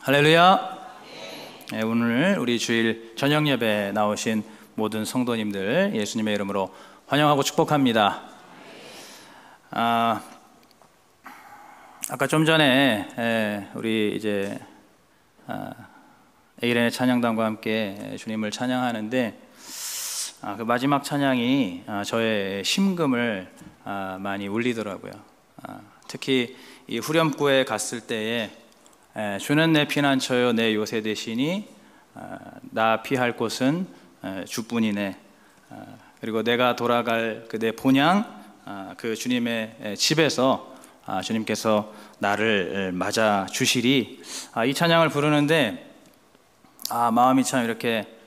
할렐루야. 네, 오늘 우리 주일 저녁 예배에 나오신 모든 성도님들 예수님의 이름으로 환영하고 축복합니다. 아까 좀 전에 우리 이제 에이렌의 찬양단과 함께 주님을 찬양하는데 그 마지막 찬양이 저의 심금을 많이 울리더라고요. 특히 이 후렴구에 갔을 때에 주는 내 피난처요 내 요새 되시니 나 피할 곳은 주뿐이네. 그리고 내가 돌아갈 그 내 본향 그 주님의 집에서 주님께서 나를 맞아 주시리. 이 찬양을 부르는데 마음이 참 이렇게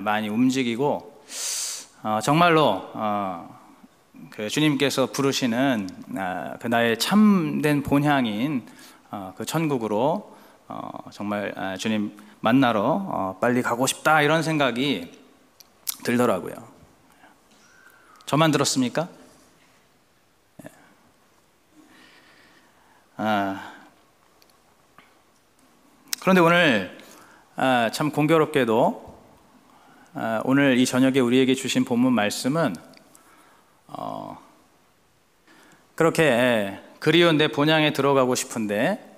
많이 움직이고 정말로 그 주님께서 부르시는 그 나의 참된 본향인 그 천국으로 정말 주님 만나러 빨리 가고 싶다, 이런 생각이 들더라고요. 저만 들었습니까? 그런데 오늘 참 공교롭게도 오늘 이 저녁에 우리에게 주신 본문 말씀은 그렇게 그리운 내 본향에 들어가고 싶은데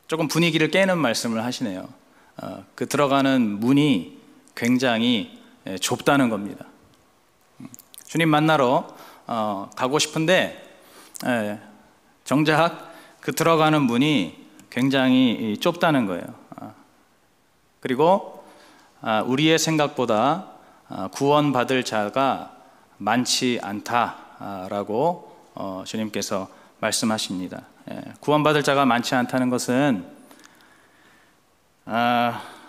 조금 분위기를 깨는 말씀을 하시네요. 그 들어가는 문이 굉장히 좁다는 겁니다. 주님 만나러 가고 싶은데 정작 그 들어가는 문이 굉장히 좁다는 거예요. 그리고 우리의 생각보다 구원받을 자가 많지 않다라고 주님께서 말씀하십니다. 구원받을 자가 많지 않다는 것은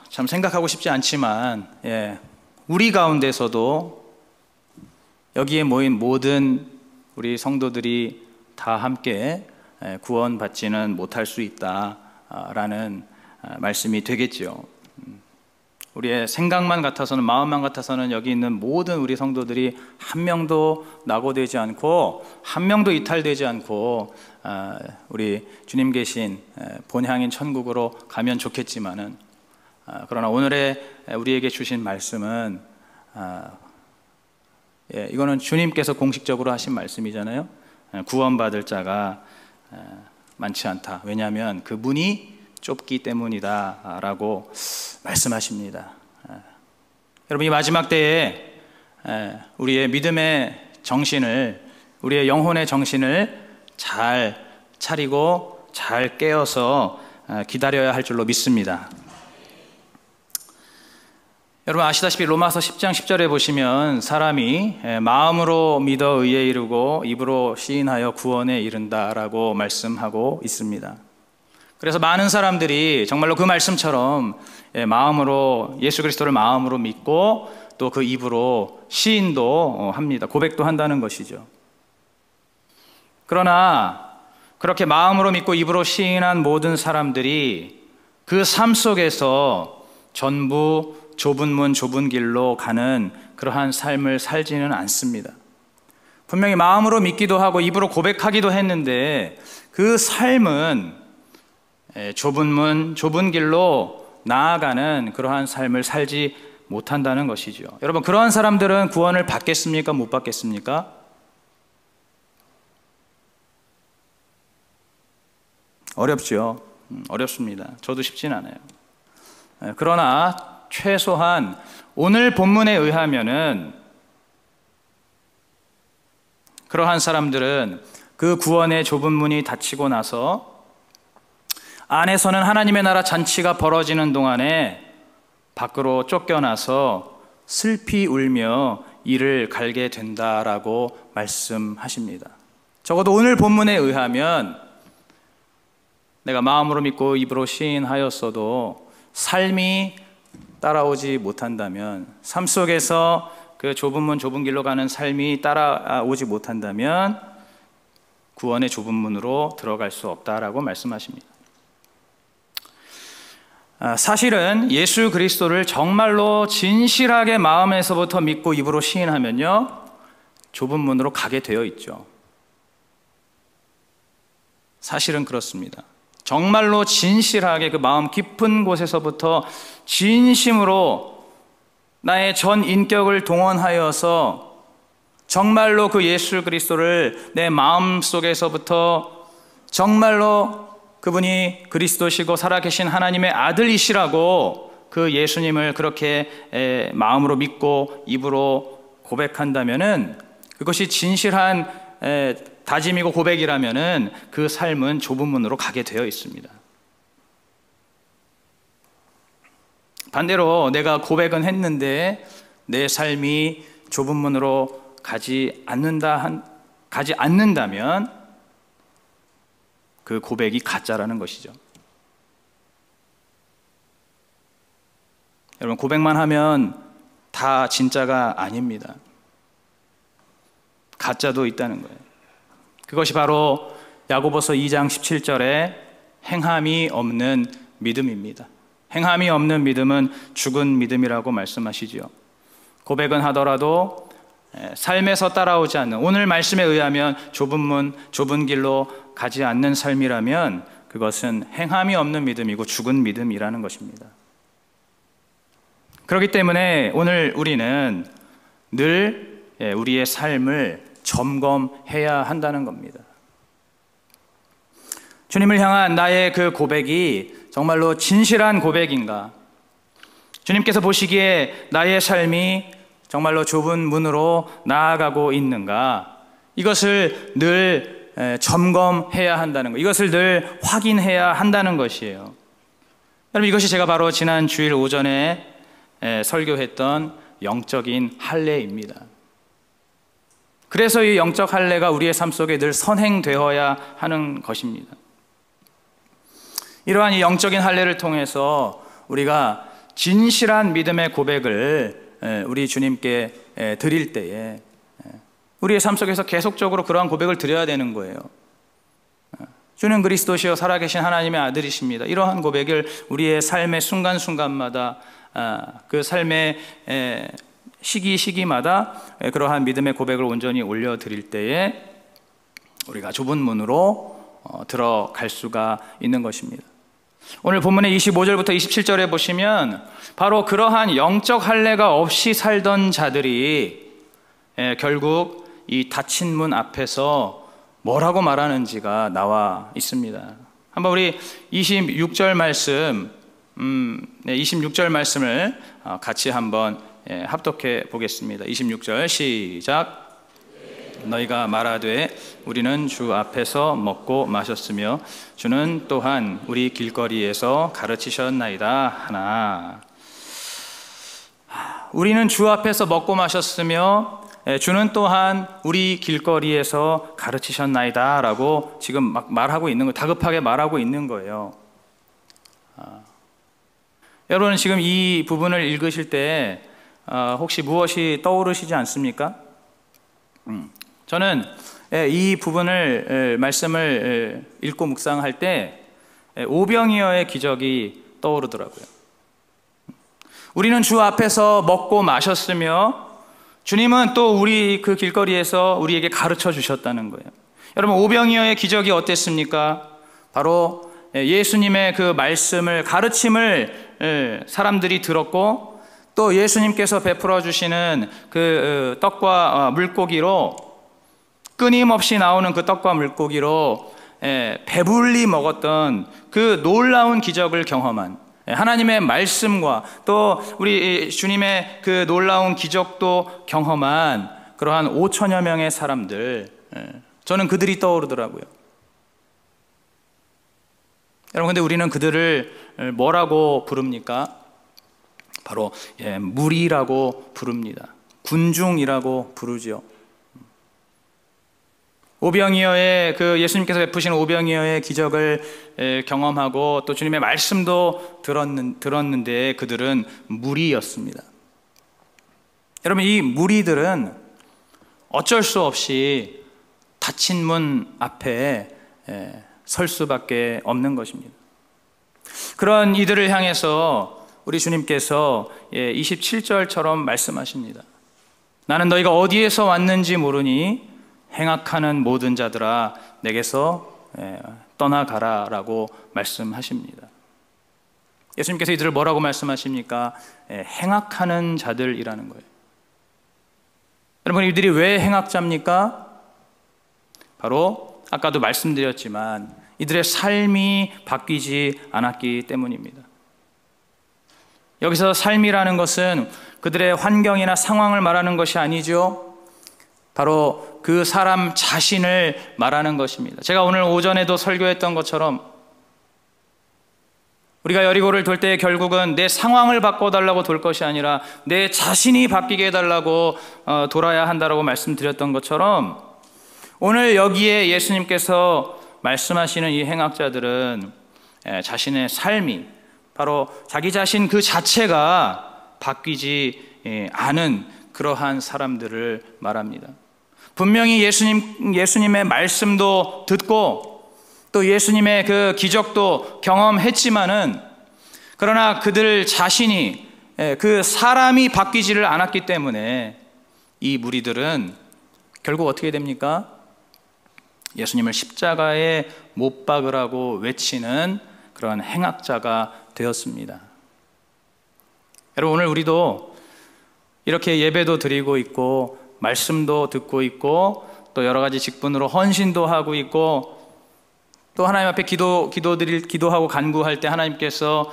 참 생각하고 싶지 않지만 우리 가운데서도 여기에 모인 모든 우리 성도들이 다 함께 구원받지는 못할 수 있다라는 말씀이 되겠죠. 우리의 생각만 같아서는, 마음만 같아서는 여기 있는 모든 우리 성도들이 한 명도 낙오되지 않고 한 명도 이탈되지 않고 우리 주님 계신 본향인 천국으로 가면 좋겠지만은 그러나 오늘의 우리에게 주신 말씀은 이거는 주님께서 공식적으로 하신 말씀이잖아요. 구원받을 자가 많지 않다. 왜냐하면 그 문이 좁기 때문이다 라고 말씀하십니다. 여러분, 이 마지막 때에 우리의 믿음의 정신을, 우리의 영혼의 정신을 잘 차리고 잘 깨어서 기다려야 할 줄로 믿습니다. 여러분 아시다시피 로마서 10장 10절에 보시면 사람이 마음으로 믿어 의에 이르고 입으로 시인하여 구원에 이른다라고 말씀하고 있습니다. 그래서 많은 사람들이 정말로 그 말씀처럼 마음으로 예수 그리스도를 마음으로 믿고 또 그 입으로 시인도 합니다. 고백도 한다는 것이죠. 그러나 그렇게 마음으로 믿고 입으로 시인한 모든 사람들이 그 삶 속에서 전부 좁은 문 좁은 길로 가는 그러한 삶을 살지는 않습니다. 분명히 마음으로 믿기도 하고 입으로 고백하기도 했는데 그 삶은 좁은 문, 좁은 길로 나아가는 그러한 삶을 살지 못한다는 것이죠. 여러분, 그러한 사람들은 구원을 받겠습니까? 못 받겠습니까? 어렵죠. 어렵습니다. 저도 쉽진 않아요. 그러나 최소한 오늘 본문에 의하면은 그러한 사람들은 그 구원의 좁은 문이 닫히고 나서 안에서는 하나님의 나라 잔치가 벌어지는 동안에 밖으로 쫓겨나서 슬피 울며 이를 갈게 된다라고 말씀하십니다. 적어도 오늘 본문에 의하면 내가 마음으로 믿고 입으로 시인하였어도 삶이 따라오지 못한다면, 삶 속에서 그 좁은 문 좁은 길로 가는 삶이 따라오지 못한다면 구원의 좁은 문으로 들어갈 수 없다라고 말씀하십니다. 사실은 예수 그리스도를 정말로 진실하게 마음에서부터 믿고 입으로 시인하면요 좁은 문으로 가게 되어 있죠. 사실은 그렇습니다. 정말로 진실하게 그 마음 깊은 곳에서부터 진심으로 나의 전 인격을 동원하여서 정말로 그 예수 그리스도를 내 마음 속에서부터 정말로 그분이 그리스도시고 살아계신 하나님의 아들이시라고 그 예수님을 그렇게 마음으로 믿고 입으로 고백한다면은, 그것이 진실한 다짐이고 고백이라면은 그 삶은 좁은 문으로 가게 되어 있습니다. 반대로 내가 고백은 했는데 내 삶이 좁은 문으로 가지 않는다면 그 고백이 가짜라는 것이죠. 여러분, 고백만 하면 다 진짜가 아닙니다. 가짜도 있다는 거예요. 그것이 바로 야고보서 2장 17절에 행함이 없는 믿음입니다. 행함이 없는 믿음은 죽은 믿음이라고 말씀하시지요. 고백은 하더라도 삶에서 따라오지 않는, 오늘 말씀에 의하면 좁은 문, 좁은 길로 가지 않는 삶이라면 그것은 행함이 없는 믿음이고 죽은 믿음이라는 것입니다. 그렇기 때문에 오늘 우리는 늘 우리의 삶을 점검해야 한다는 겁니다. 주님을 향한 나의 그 고백이 정말로 진실한 고백인가? 주님께서 보시기에 나의 삶이 정말로 좁은 문으로 나아가고 있는가? 이것을 늘 점검해야 한다는 것, 이것을 늘 확인해야 한다는 것이에요. 여러분, 이것이 제가 바로 지난 주일 오전에 설교했던 영적인 할례입니다. 그래서 이 영적 할례가 우리의 삶 속에 늘 선행되어야 하는 것입니다. 이러한 이 영적인 할례를 통해서 우리가 진실한 믿음의 고백을 우리 주님께 드릴 때에 우리의 삶 속에서 계속적으로 그러한 고백을 드려야 되는 거예요. 주는 그리스도시요 살아계신 하나님의 아들이십니다. 이러한 고백을 우리의 삶의 순간순간마다, 그 삶의 시기마다 그러한 믿음의 고백을 온전히 올려드릴 때에 우리가 좁은 문으로 들어갈 수가 있는 것입니다. 오늘 본문의 25절부터 27절에 보시면 바로 그러한 영적 할례가 없이 살던 자들이 결국 이 닫힌 문 앞에서 뭐라고 말하는지가 나와 있습니다. 한번 우리 26절 말씀, 26절 말씀을 같이 한번 합독해 보겠습니다. 26절 시작. 너희가 말하되 우리는 주 앞에서 먹고 마셨으며 주는 또한 우리 길거리에서 가르치셨나이다 하나. 우리는 주 앞에서 먹고 마셨으며 주는 또한 우리 길거리에서 가르치셨나이다 라고 지금 막 말하고 있는 거예요. 다급하게 말하고 있는 거예요. 여러분, 지금 이 부분을 읽으실 때 혹시 무엇이 떠오르시지 않습니까? 저는 이 부분을 말씀을 읽고 묵상할 때 오병이어의 기적이 떠오르더라고요. 우리는 주 앞에서 먹고 마셨으며 주님은 또 우리 그 길거리에서 우리에게 가르쳐 주셨다는 거예요. 여러분, 오병이어의 기적이 어땠습니까? 바로 예수님의 그 말씀을, 가르침을 사람들이 들었고 또 예수님께서 베풀어 주시는 그 떡과 물고기로, 끊임없이 나오는 그 떡과 물고기로 배불리 먹었던 그 놀라운 기적을 경험한, 하나님의 말씀과 또 우리 주님의 그 놀라운 기적도 경험한 그러한 5천여 명의 사람들, 저는 그들이 떠오르더라고요. 여러분, 근데 우리는 그들을 뭐라고 부릅니까? 바로 무리라고 부릅니다. 군중이라고 부르죠. 오병이어의 그 예수님께서 베푸신 오병이어의 기적을 경험하고 또 주님의 말씀도 들었는데 그들은 무리였습니다. 여러분, 이 무리들은 어쩔 수 없이 닫힌 문 앞에 설 수밖에 없는 것입니다. 그런 이들을 향해서 우리 주님께서 27절처럼 말씀하십니다. 나는 너희가 어디에서 왔는지 모르니 행악하는 모든 자들아 내게서 떠나가라라고 말씀하십니다. 예수님께서 이들을 뭐라고 말씀하십니까? 행악하는 자들이라는 거예요. 여러분, 이들이 왜 행악자입니까? 바로 아까도 말씀드렸지만 이들의 삶이 바뀌지 않았기 때문입니다. 여기서 삶이라는 것은 그들의 환경이나 상황을 말하는 것이 아니죠. 바로 그 사람 자신을 말하는 것입니다. 제가 오늘 오전에도 설교했던 것처럼 우리가 여리고를 돌 때 결국은 내 상황을 바꿔달라고 돌 것이 아니라 내 자신이 바뀌게 해달라고 돌아야 한다고 말씀드렸던 것처럼 오늘 여기에 예수님께서 말씀하시는 이 행악자들은 자신의 삶이 바로 자기 자신 그 자체가 바뀌지 않은 그러한 사람들을 말합니다. 분명히 예수님의 말씀도 듣고 또 예수님의 그 기적도 경험했지만은 그러나 그들 자신이 그 사람이 바뀌지를 않았기 때문에 이 무리들은 결국 어떻게 됩니까? 예수님을 십자가에 못 박으라고 외치는 그런 행악자가 되었습니다. 여러분, 오늘 우리도 이렇게 예배도 드리고 있고 말씀도 듣고 있고 또 여러 가지 직분으로 헌신도 하고 있고 또 하나님 앞에 기도하고 간구할 때 하나님께서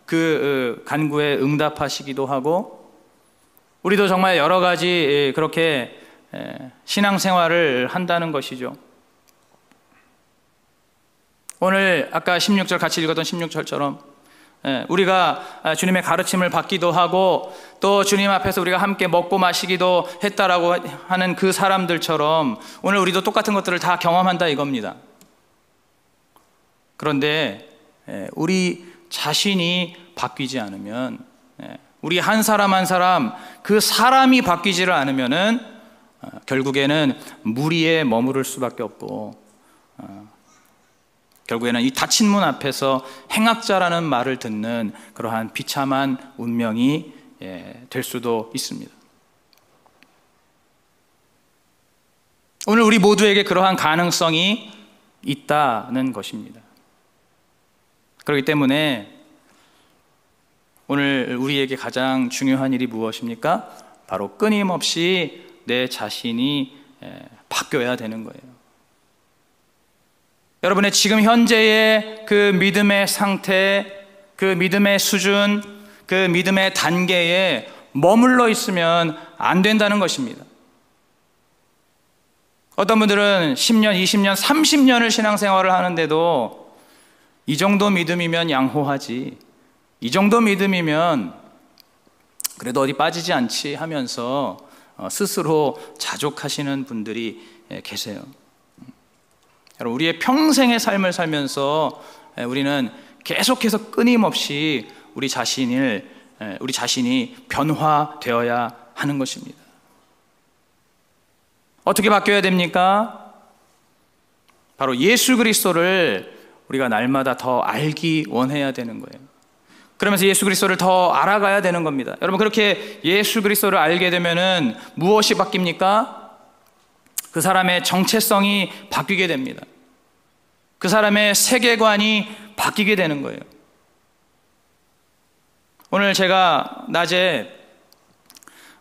그 간구에 응답하시기도 하고 우리도 정말 여러 가지 그렇게 신앙생활을 한다는 것이죠. 오늘 아까 16절 같이 읽었던 16절처럼 우리가 주님의 가르침을 받기도 하고 또 주님 앞에서 우리가 함께 먹고 마시기도 했다라고 하는 그 사람들처럼 오늘 우리도 똑같은 것들을 다 경험한다 이겁니다. 그런데 우리 자신이 바뀌지 않으면 우리 한 사람 한 사람 그 사람이 바뀌지를 않으면은 결국에는 무리에 머무를 수밖에 없고 결국에는 이 닫힌 문 앞에서 행악자라는 말을 듣는 그러한 비참한 운명이 될 수도 있습니다. 오늘 우리 모두에게 그러한 가능성이 있다는 것입니다. 그렇기 때문에 오늘 우리에게 가장 중요한 일이 무엇입니까? 바로 끊임없이 내 자신이 바뀌어야 되는 거예요. 여러분의 지금 현재의 그 믿음의 상태, 그 믿음의 수준, 그 믿음의 단계에 머물러 있으면 안 된다는 것입니다. 어떤 분들은 10년, 20년, 30년을 신앙생활을 하는데도 이 정도 믿음이면 양호하지, 이 정도 믿음이면 그래도 어디 빠지지 않지 하면서 스스로 자족하시는 분들이 계세요. 여러분, 우리의 평생의 삶을 살면서 우리는 계속해서 끊임없이 우리 자신이 변화되어야 하는 것입니다. 어떻게 바뀌어야 됩니까? 바로 예수 그리스도를 우리가 날마다 더 알기 원해야 되는 거예요. 그러면서 예수 그리스도를 더 알아가야 되는 겁니다. 여러분, 그렇게 예수 그리스도를 알게 되면은 무엇이 바뀝니까? 그 사람의 정체성이 바뀌게 됩니다. 그 사람의 세계관이 바뀌게 되는 거예요. 오늘 제가 낮에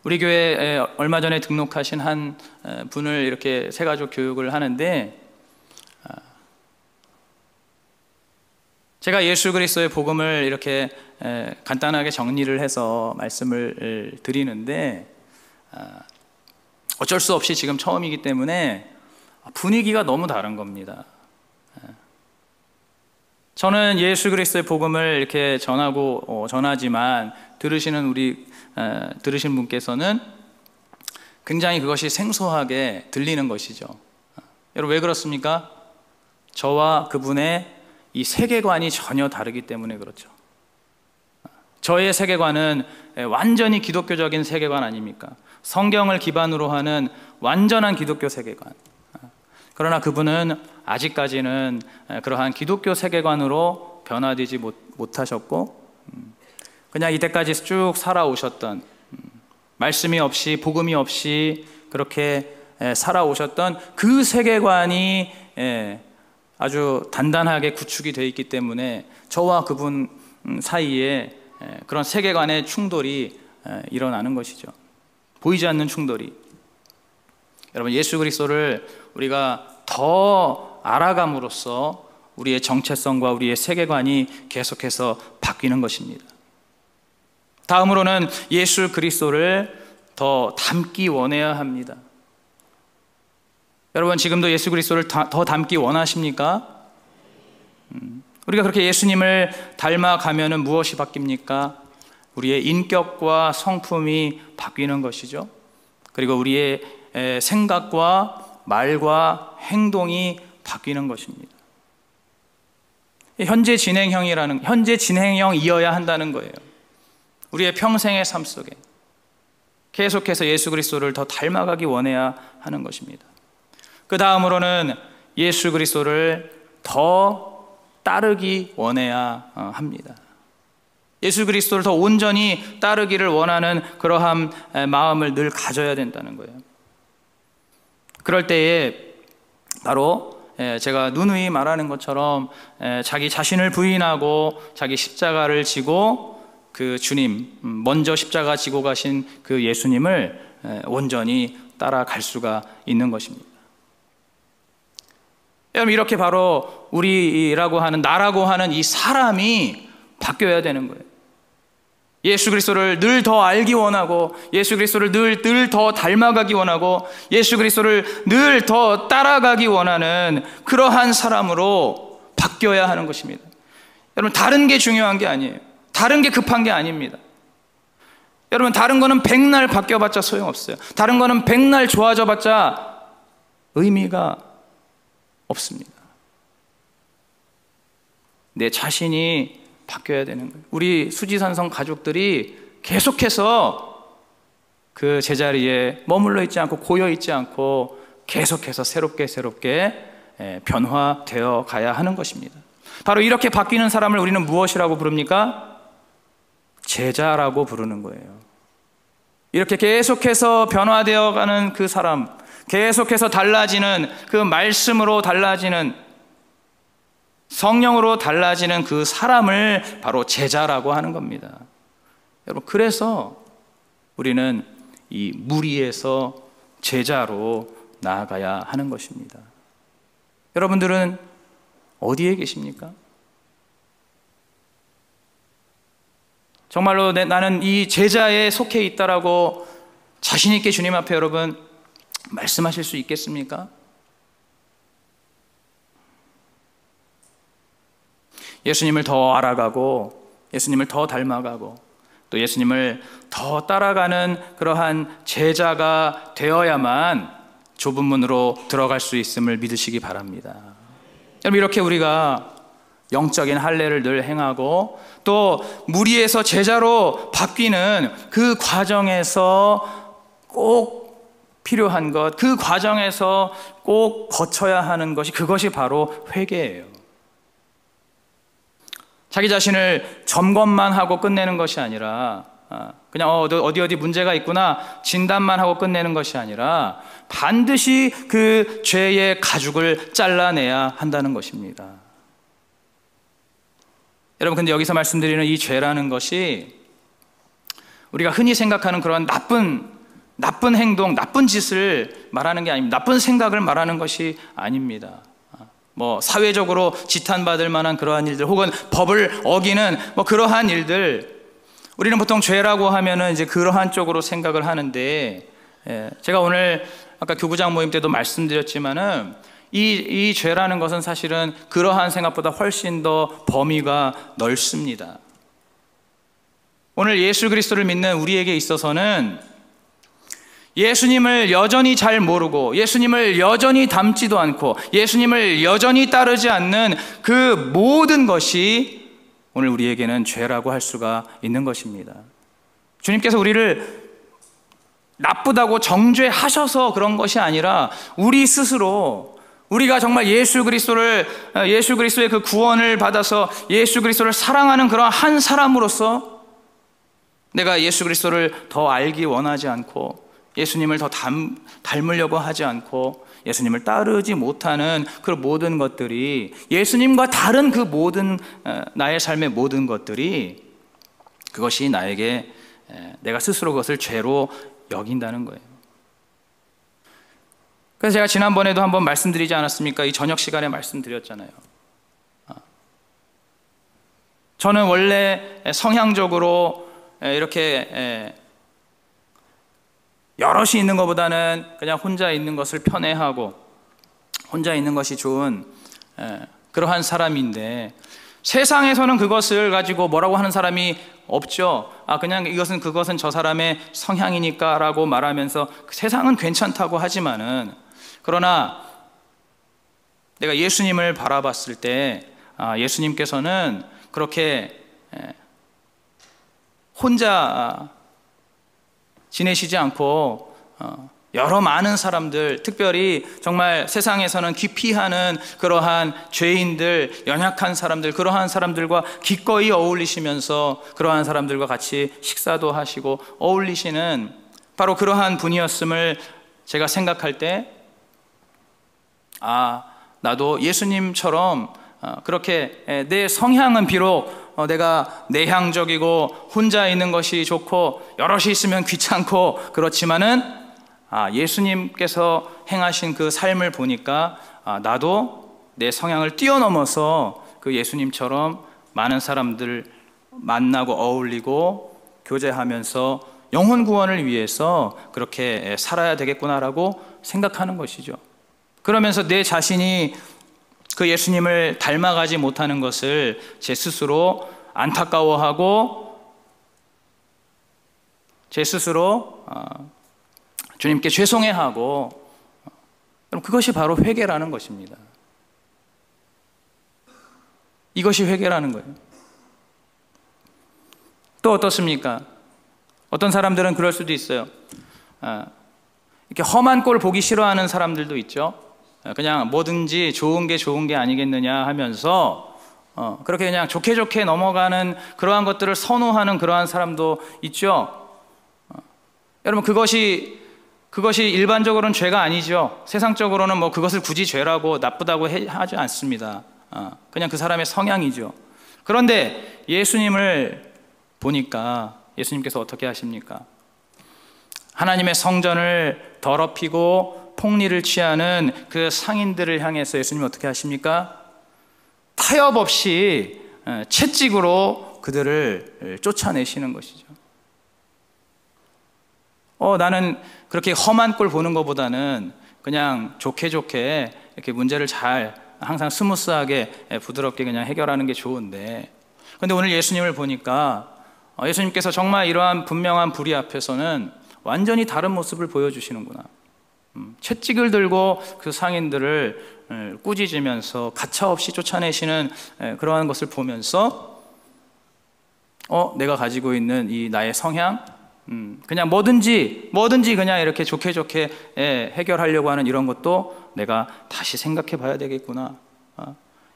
우리 교회에 얼마 전에 등록하신 한 분을 이렇게 새가족 교육을 하는데 제가 예수 그리스도의 복음을 이렇게 간단하게 정리를 해서 말씀을 드리는데 어쩔 수 없이 지금 처음이기 때문에 분위기가 너무 다른 겁니다. 저는 예수 그리스도의 복음을 이렇게 전하지만 들으시는 분께서는 굉장히 그것이 생소하게 들리는 것이죠. 여러분, 왜 그렇습니까? 저와 그분의 이 세계관이 전혀 다르기 때문에 그렇죠. 저의 세계관은 완전히 기독교적인 세계관 아닙니까? 성경을 기반으로 하는 완전한 기독교 세계관. 그러나 그분은 아직까지는 그러한 기독교 세계관으로 변화되지 못하셨고 그냥 이때까지 쭉 살아오셨던 말씀이 없이 복음이 없이 그렇게 살아오셨던 그 세계관이 아주 단단하게 구축이 되어 있기 때문에 저와 그분 사이에 그런 세계관의 충돌이 일어나는 것이죠. 보이지 않는 충돌이. 여러분, 예수 그리스도를 우리가 더 알아감으로써 우리의 정체성과 우리의 세계관이 계속해서 바뀌는 것입니다. 다음으로는 예수 그리스도를 더 닮기 원해야 합니다. 여러분, 지금도 예수 그리스도를 더 닮기 원하십니까? 우리가 그렇게 예수님을 닮아가면 무엇이 바뀝니까? 우리의 인격과 성품이 바뀌는 것이죠. 그리고 우리의 생각과 말과 행동이 바뀌는 것입니다. 현재 진행형이어야 한다는 거예요. 우리의 평생의 삶 속에 계속해서 예수 그리스도를 더 닮아가기 원해야 하는 것입니다. 그 다음으로는 예수 그리스도를 더 따르기 원해야 합니다. 예수 그리스도를 더 온전히 따르기를 원하는 그러한 마음을 늘 가져야 된다는 거예요. 그럴 때에 바로 제가 누누이 말하는 것처럼 자기 자신을 부인하고 자기 십자가를 지고 그 주님, 먼저 십자가 지고 가신 그 예수님을 온전히 따라갈 수가 있는 것입니다. 여러분, 이렇게 바로 우리라고 하는, 나라고 하는 이 사람이 바뀌어야 되는 거예요. 예수 그리스도를 늘 더 알기 원하고, 예수 그리스도를 늘 더 닮아가기 원하고, 예수 그리스도를 늘 더 따라가기 원하는 그러한 사람으로 바뀌어야 하는 것입니다. 여러분, 다른 게 중요한 게 아니에요. 다른 게 급한 게 아닙니다. 여러분, 다른 거는 백날 바뀌어봤자 소용없어요. 다른 거는 백날 좋아져봤자 의미가 없습니다. 내 자신이 바뀌어야 되는 거예요. 우리 수지산성 가족들이 계속해서 그 제자리에 머물러 있지 않고 고여 있지 않고 계속해서 새롭게 변화되어 가야 하는 것입니다. 바로 이렇게 바뀌는 사람을 우리는 무엇이라고 부릅니까? 제자라고 부르는 거예요. 이렇게 계속해서 변화되어 가는 그 사람, 계속해서 달라지는 그 말씀으로 달라지는, 성령으로 달라지는 그 사람을 바로 제자라고 하는 겁니다. 여러분, 그래서 우리는 이 무리에서 제자로 나아가야 하는 것입니다. 여러분들은 어디에 계십니까? 정말로 나는 이 제자에 속해 있다라고 자신 있게 주님 앞에 여러분 말씀하실 수 있겠습니까? 예수님을 더 알아가고, 예수님을 더 닮아가고, 또 예수님을 더 따라가는 그러한 제자가 되어야만 좁은 문으로 들어갈 수 있음을 믿으시기 바랍니다. 여러분, 이렇게 우리가 영적인 할례를 늘 행하고 또 무리에서 제자로 바뀌는 그 과정에서 꼭 필요한 것, 그 과정에서 꼭 거쳐야 하는 것이, 그것이 바로 회개예요. 자기 자신을 점검만 하고 끝내는 것이 아니라 그냥 어디 문제가 있구나 진단만 하고 끝내는 것이 아니라 반드시 그 죄의 가죽을 잘라내야 한다는 것입니다. 여러분, 근데 여기서 말씀드리는 이 죄라는 것이 우리가 흔히 생각하는 그런 나쁜 행동, 나쁜 짓을 말하는 게 아닙니다. 나쁜 생각을 말하는 것이 아닙니다. 사회적으로 지탄받을 만한 그러한 일들, 혹은 법을 어기는 그러한 일들, 우리는 보통 죄라고 하면은 이제 그러한 쪽으로 생각을 하는데, 제가 오늘 아까 교구장 모임 때도 말씀드렸지만은 이 죄라는 것은 사실은 그러한 생각보다 훨씬 더 범위가 넓습니다. 오늘 예수 그리스도를 믿는 우리에게 있어서는 예수님을 여전히 잘 모르고, 예수님을 여전히 닮지도 않고, 예수님을 여전히 따르지 않는 그 모든 것이 오늘 우리에게는 죄라고 할 수가 있는 것입니다. 주님께서 우리를 나쁘다고 정죄하셔서 그런 것이 아니라 우리 스스로, 우리가 정말 예수 그리스도의 그 구원을 받아서 예수 그리스도를 사랑하는 그런 한 사람으로서 내가 예수 그리스도를 더 알기 원하지 않고 예수님을 더 닮으려고 하지 않고 예수님을 따르지 못하는 그 모든 것들이, 예수님과 다른 그 모든 나의 삶의 모든 것들이, 그것이 나에게 내가 스스로 그것을 죄로 여긴다는 거예요. 그래서 제가 지난번에도 한번 말씀드리지 않았습니까? 이 저녁 시간에 말씀드렸잖아요. 저는 원래 성향적으로 이렇게 여럿이 있는 것보다는 그냥 혼자 있는 것을 편애하고 혼자 있는 것이 좋은 그러한 사람인데, 세상에서는 그것을 가지고 뭐라고 하는 사람이 없죠. 그냥 그것은 저 사람의 성향이니까 라고 말하면서 세상은 괜찮다고 하지만은, 그러나 내가 예수님을 바라봤을 때 예수님께서는 그렇게 혼자 지내시지 않고 여러 많은 사람들, 특별히 정말 세상에서는 기피하는 그러한 죄인들, 연약한 사람들, 그러한 사람들과 기꺼이 어울리시면서 그러한 사람들과 같이 식사도 하시고 어울리시는 바로 그러한 분이었음을 제가 생각할 때, 나도 예수님처럼 그렇게 내 성향은 비록 내가 내향적이고 혼자 있는 것이 좋고 여럿이 있으면 귀찮고 그렇지만은 예수님께서 행하신 그 삶을 보니까 나도 내 성향을 뛰어넘어서 그 예수님처럼 많은 사람들 만나고 어울리고 교제하면서 영혼 구원을 위해서 그렇게 살아야 되겠구나라고 생각하는 것이죠. 그러면서 내 자신이 그 예수님을 닮아가지 못하는 것을 제 스스로 안타까워하고 제 스스로 주님께 죄송해하고, 그럼 그것이 바로 회개라는 것입니다. 이것이 회개라는 거예요. 또 어떻습니까? 어떤 사람들은 그럴 수도 있어요. 이렇게 험한 꼴 보기 싫어하는 사람들도 있죠. 그냥 뭐든지 좋은 게 아니겠느냐 하면서 그렇게 그냥 좋게 넘어가는 그러한 것들을 선호하는 그러한 사람도 있죠. 여러분, 그것이 일반적으로는 죄가 아니죠. 세상적으로는 뭐 그것을 굳이 죄라고 나쁘다고 하지 않습니다. 그냥 그 사람의 성향이죠. 그런데 예수님을 보니까 예수님께서 어떻게 하십니까? 하나님의 성전을 더럽히고 폭리를 취하는 그 상인들을 향해서 예수님이 어떻게 하십니까? 타협 없이 채찍으로 그들을 쫓아내시는 것이죠. 나는 그렇게 험한 꼴 보는 것보다는 그냥 좋게 이렇게 문제를 잘 항상 스무스하게 부드럽게 그냥 해결하는 게 좋은데, 그런데 오늘 예수님을 보니까 예수님께서 정말 이러한 분명한 불의 앞에서는 완전히 다른 모습을 보여주시는구나. 채찍을 들고 그 상인들을 꾸짖으면서 가차없이 쫓아내시는 그러한 것을 보면서 내가 가지고 있는 이 나의 성향, 그냥 뭐든지 그냥 이렇게 좋게 해결하려고 하는 이런 것도 내가 다시 생각해 봐야 되겠구나.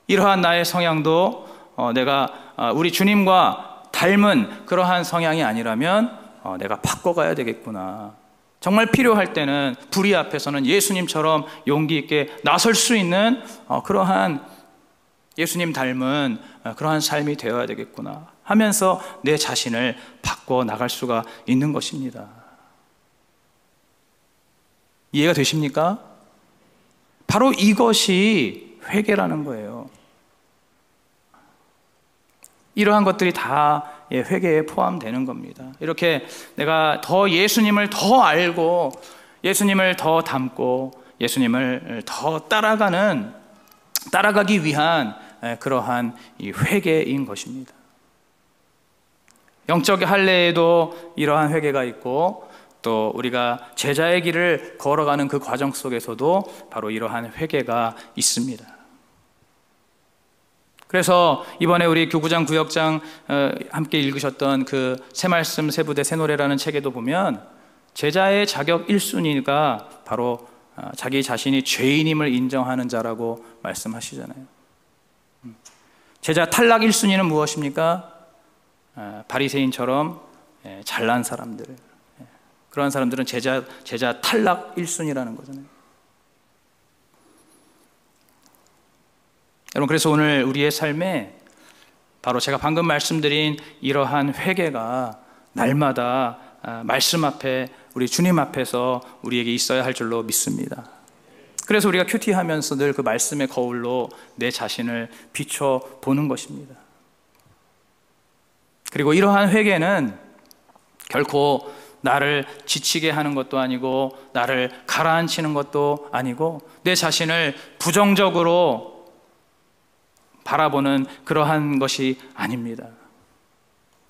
이러한 나의 성향도 내가 우리 주님과 닮은 그러한 성향이 아니라면 내가 바꿔가야 되겠구나. 정말 필요할 때는 불의 앞에서는 예수님처럼 용기 있게 나설 수 있는 그러한 예수님 닮은 그러한 삶이 되어야 되겠구나 하면서 내 자신을 바꿔 나갈 수가 있는 것입니다. 이해가 되십니까? 바로 이것이 회개라는 거예요. 이러한 것들이 다 회개에 포함되는 겁니다. 이렇게 내가 더 예수님을 더 알고 예수님을 더 닮고 예수님을 더 따라가기 위한 그러한 이 회개인 것입니다. 영적 할례에도 이러한 회개가 있고, 또 우리가 제자의 길을 걸어가는 그 과정 속에서도 바로 이러한 회개가 있습니다. 그래서 이번에 우리 교구장 구역장 함께 읽으셨던 그 새말씀 새부대 새노래라는 책에도 보면 제자의 자격 1순위가 바로 자기 자신이 죄인임을 인정하는 자라고 말씀하시잖아요. 제자 탈락 1순위는 무엇입니까? 바리새인처럼 잘난 사람들, 그러한 사람들은 제자 탈락 1순위라는 거잖아요. 여러분, 그래서 오늘 우리의 삶에 바로 제가 방금 말씀드린 이러한 회개가 날마다 말씀 앞에, 우리 주님 앞에서 우리에게 있어야 할 줄로 믿습니다. 그래서 우리가 큐티하면서 늘 그 말씀의 거울로 내 자신을 비춰보는 것입니다. 그리고 이러한 회개는 결코 나를 지치게 하는 것도 아니고 나를 가라앉히는 것도 아니고 내 자신을 부정적으로 바라보는 그러한 것이 아닙니다.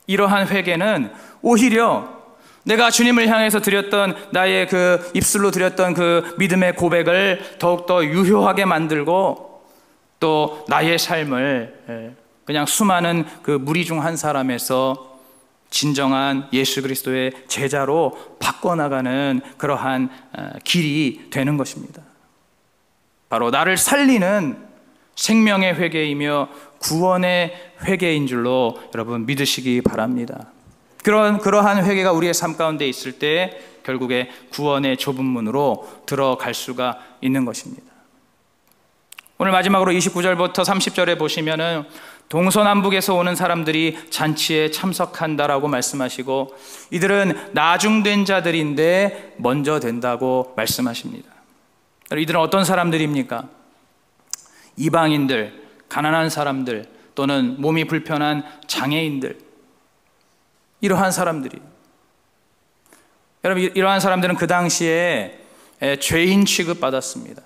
이러한 회개는 오히려 내가 주님을 향해서 드렸던 나의 그 입술로 드렸던 그 믿음의 고백을 더욱더 유효하게 만들고 또 나의 삶을 그냥 수많은 그 무리 중 한 사람에서 진정한 예수 그리스도의 제자로 바꿔나가는 그러한 길이 되는 것입니다. 바로 나를 살리는 생명의 회개이며 구원의 회개인 줄로 여러분 믿으시기 바랍니다. 그러한 회개가 우리의 삶 가운데 있을 때 결국에 구원의 좁은 문으로 들어갈 수가 있는 것입니다. 오늘 마지막으로 29절부터 30절에 보시면은 동서남북에서 오는 사람들이 잔치에 참석한다라고 말씀하시고 이들은 나중된 자들인데 먼저 된다고 말씀하십니다. 이들은 어떤 사람들입니까? 이방인들, 가난한 사람들 또는 몸이 불편한 장애인들, 이러한 사람들이, 여러분, 이러한 사람들은 그 당시에 죄인 취급받았습니다.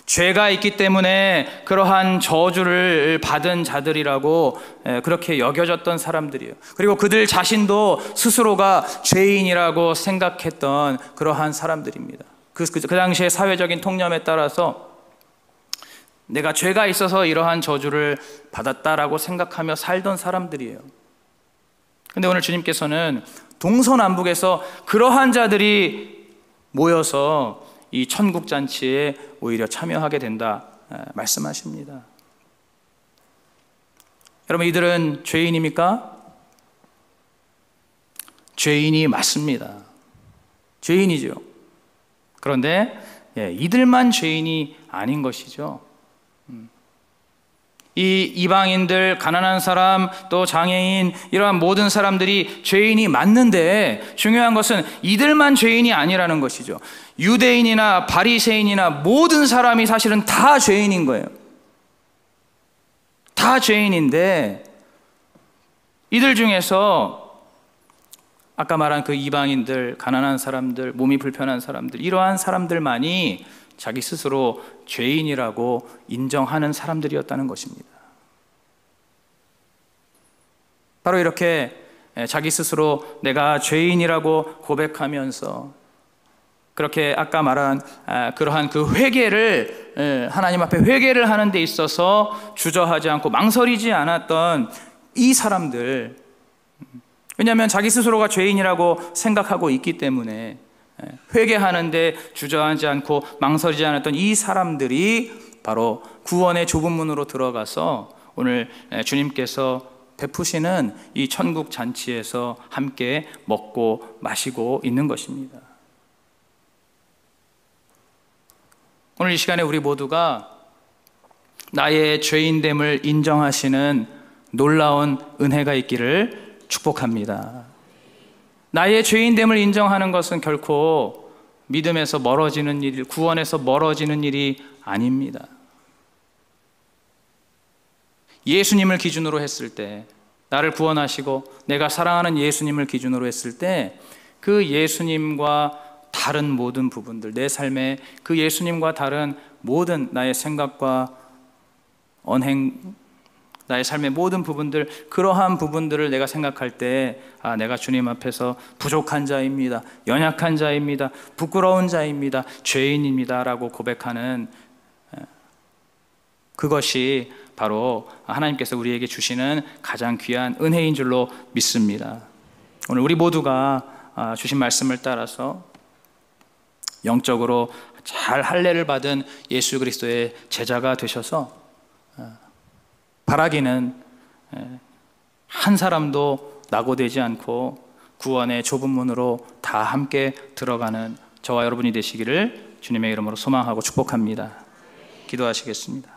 죄가 있기 때문에 그러한 저주를 받은 자들이라고 그렇게 여겨졌던 사람들이에요. 그리고 그들 자신도 스스로가 죄인이라고 생각했던 그러한 사람들입니다. 그 당시의 사회적인 통념에 따라서 내가 죄가 있어서 이러한 저주를 받았다라고 생각하며 살던 사람들이에요. 근데 오늘 주님께서는 동서남북에서 그러한 자들이 모여서 이 천국잔치에 오히려 참여하게 된다 말씀하십니다. 여러분, 이들은 죄인입니까? 죄인이 맞습니다. 죄인이죠. 그런데 이들만 죄인이 아닌 것이죠. 이 이방인들, 가난한 사람, 또 장애인, 이러한 모든 사람들이 죄인이 맞는데 중요한 것은 이들만 죄인이 아니라는 것이죠. 유대인이나 바리새인이나 모든 사람이 사실은 다 죄인인 거예요. 다 죄인인데 이들 중에서 아까 말한 그 이방인들, 가난한 사람들, 몸이 불편한 사람들, 이러한 사람들만이 자기 스스로 죄인이라고 인정하는 사람들이었다는 것입니다. 바로 이렇게 자기 스스로 내가 죄인이라고 고백하면서 그렇게 아까 말한 그러한 그 회개를, 하나님 앞에 회개를 하는 데 있어서 주저하지 않고 망설이지 않았던 이 사람들, 왜냐하면 자기 스스로가 죄인이라고 생각하고 있기 때문에 회개하는데 주저하지 않고 망설이지 않았던 이 사람들이 바로 구원의 좁은 문으로 들어가서 오늘 주님께서 베푸시는 이 천국 잔치에서 함께 먹고 마시고 있는 것입니다. 오늘 이 시간에 우리 모두가 나의 죄인됨을 인정하시는 놀라운 은혜가 있기를 축복합니다. 나의 죄인됨을 인정하는 것은 결코 믿음에서 멀어지는 일, 구원에서 멀어지는 일이 아닙니다. 예수님을 기준으로 했을 때, 나를 구원하시고 내가 사랑하는 예수님을 기준으로 했을 때 그 예수님과 다른 모든 부분들, 내 삶에 그 예수님과 다른 모든 나의 생각과 언행, 나의 삶의 모든 부분들, 그러한 부분들을 내가 생각할 때 내가 주님 앞에서 부족한 자입니다, 연약한 자입니다, 부끄러운 자입니다, 죄인입니다 라고 고백하는 그것이 바로 하나님께서 우리에게 주시는 가장 귀한 은혜인 줄로 믿습니다. 오늘 우리 모두가 주신 말씀을 따라서 영적으로 잘 할례를 받은 예수 그리스도의 제자가 되셔서 바라기는 한 사람도 낙오되지 않고 구원의 좁은 문으로 다 다 함께 들어가는 저와 여러분이 되시기를 주님의 이름으로 소망하고 축복합니다. 기도하시겠습니다.